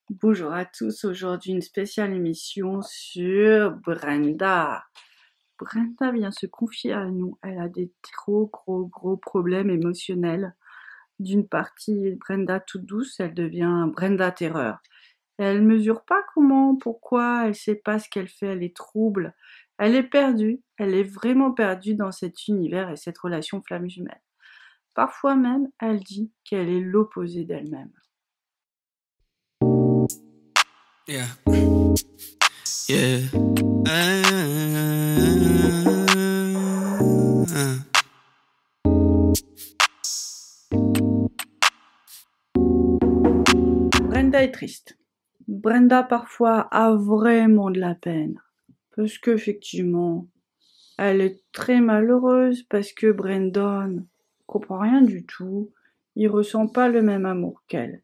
Bonjour à tous, aujourd'hui une spéciale émission sur Brenda. Brenda vient se confier à nous, elle a des gros problèmes émotionnels. D'une partie, Brenda toute douce, elle devient Brenda terreur. Elle mesure pas comment, pourquoi, elle sait pas ce qu'elle fait, elle est trouble. Elle est perdue, elle est vraiment perdue dans cet univers et cette relation flamme jumelle. Parfois même, elle dit qu'elle est l'opposé d'elle-même. Yeah. Yeah. Brenda est triste. Brenda parfois a vraiment de la peine. Parce qu'effectivement, elle est très malheureuse parce que Brandon comprend rien du tout. Il ressent pas le même amour qu'elle.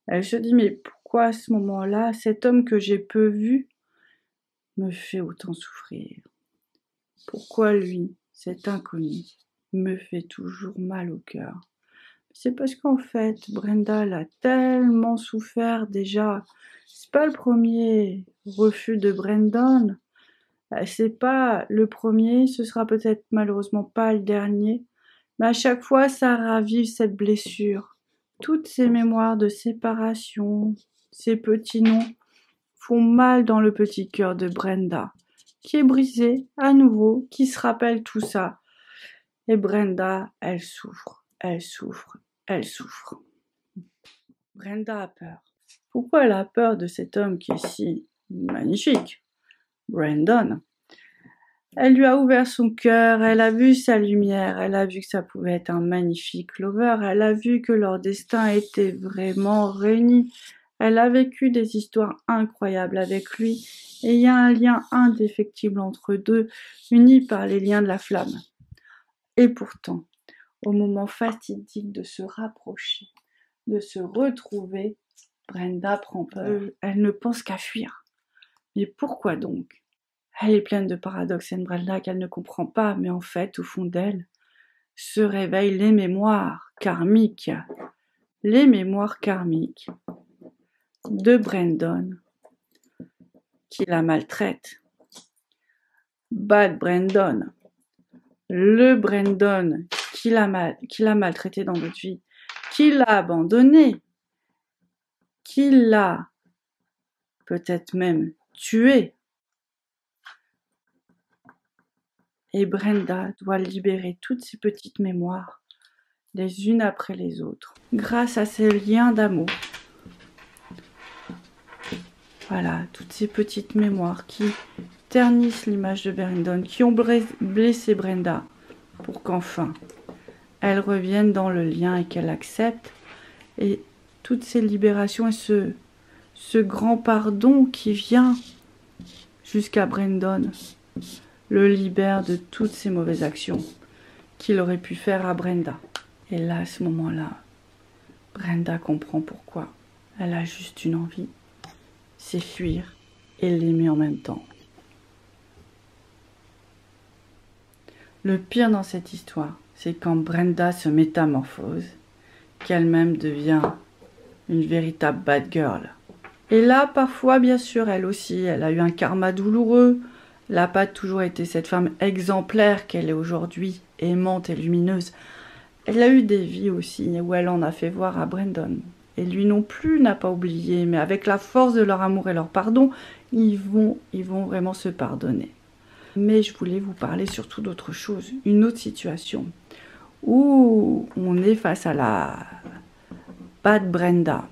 Elle se dit mais pourquoi à ce moment-là, cet homme que j'ai peu vu me fait autant souffrir? Pourquoi lui, cet inconnu, me fait toujours mal au cœur? C'est parce qu'en fait, Brenda elle a tellement souffert déjà. C'est pas le premier refus de Brandon. C'est pas le premier, ce sera peut-être malheureusement pas le dernier. Mais à chaque fois, ça ravive cette blessure. Toutes ces mémoires de séparation, ces petits noms, font mal dans le petit cœur de Brenda, qui est brisé à nouveau, qui se rappelle tout ça. Et Brenda, elle souffre, elle souffre, elle souffre. Brenda a peur. Pourquoi elle a peur de cet homme qui est si magnifique, Brandon? Elle lui a ouvert son cœur, elle a vu sa lumière, elle a vu que ça pouvait être un magnifique lover, elle a vu que leur destin était vraiment réuni. Elle a vécu des histoires incroyables avec lui et il y a un lien indéfectible entre eux deux, unis par les liens de la flamme. Et pourtant, au moment fatidique de se rapprocher, de se retrouver, Brenda prend peur. Elle ne pense qu'à fuir. Mais pourquoi donc? Elle est pleine de paradoxes, Brenda, qu'elle ne comprend pas, mais en fait, au fond d'elle, se réveillent les mémoires karmiques. Les mémoires karmiques de Brandon, qui la maltraite. Bad Brandon. Le Brandon qui l'a maltraité dans notre vie, qui l'a abandonné, qui l'a peut-être même tué. Et Brenda doit libérer toutes ces petites mémoires, les unes après les autres, grâce à ces liens d'amour. Voilà, toutes ces petites mémoires qui ternissent l'image de Brandon, qui ont blessé Brenda, pour qu'enfin, elle revienne dans le lien et qu'elle accepte. Et toutes ces libérations et ce grand pardon qui vient jusqu'à Brandon, le libère de toutes ces mauvaises actions qu'il aurait pu faire à Brenda. Et là, à ce moment-là, Brenda comprend pourquoi. Elle a juste une envie, c'est fuir et l'aimer en même temps. Le pire dans cette histoire, c'est quand Brenda se métamorphose, qu'elle-même devient une véritable bad girl. Et là, parfois, bien sûr, elle aussi, elle a eu un karma douloureux. Elle n'a pas toujours été cette femme exemplaire qu'elle est aujourd'hui, aimante et lumineuse. Elle a eu des vies aussi où elle en a fait voir à Brandon. Et lui non plus n'a pas oublié, mais avec la force de leur amour et leur pardon, ils vont vraiment se pardonner. Mais je voulais vous parler surtout d'autre chose, une autre situation, où on est face à la bad Brenda.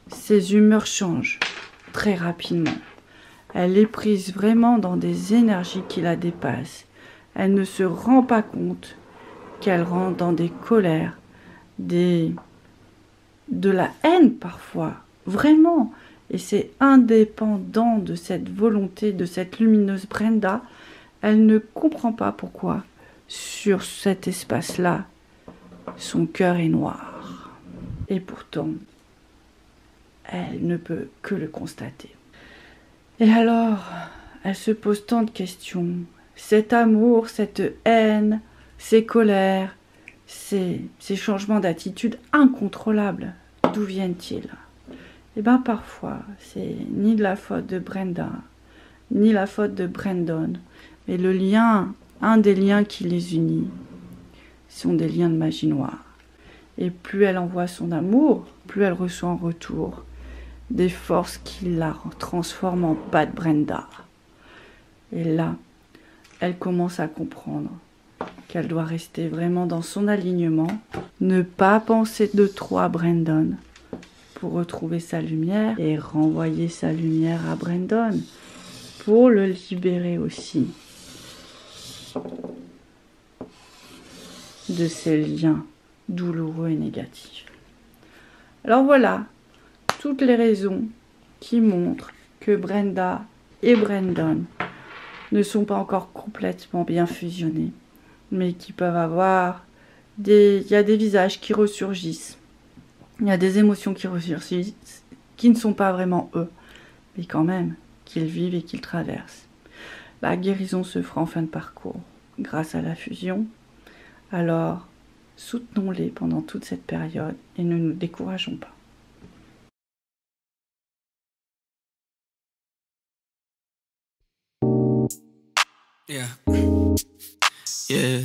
Ses humeurs changent très rapidement. Elle est prise vraiment dans des énergies qui la dépassent. Elle ne se rend pas compte qu'elle rentre dans des colères, de la haine parfois, vraiment. Et c'est indépendant de cette volonté, de cette lumineuse Brenda. Elle ne comprend pas pourquoi, sur cet espace-là, son cœur est noir. Et pourtant, elle ne peut que le constater. Et alors, elle se pose tant de questions. Cet amour, cette haine, ces colères, ces changements d'attitude incontrôlables, d'où viennent-ils? Et ben parfois, c'est ni de la faute de Brenda, ni la faute de Brandon, mais le lien, un des liens qui les unit, sont des liens de magie noire. Et plus elle envoie son amour, plus elle reçoit en retour des forces qui la transforment en Bad Brenda. Et là, elle commence à comprendre qu'elle doit rester vraiment dans son alignement, ne pas penser de trop à Brandon pour retrouver sa lumière et renvoyer sa lumière à Brandon pour le libérer aussi de ces liens douloureux et négatifs. Alors voilà, toutes les raisons qui montrent que Brenda et Brandon ne sont pas encore complètement bien fusionnés, mais qui peuvent avoir il y a des visages qui ressurgissent, il y a des émotions qui ressurgissent, qui ne sont pas vraiment eux, mais quand même qu'ils vivent et qu'ils traversent. La guérison se fera en fin de parcours grâce à la fusion. Alors, soutenons-les pendant toute cette période et ne nous décourageons pas. Yeah. Yeah.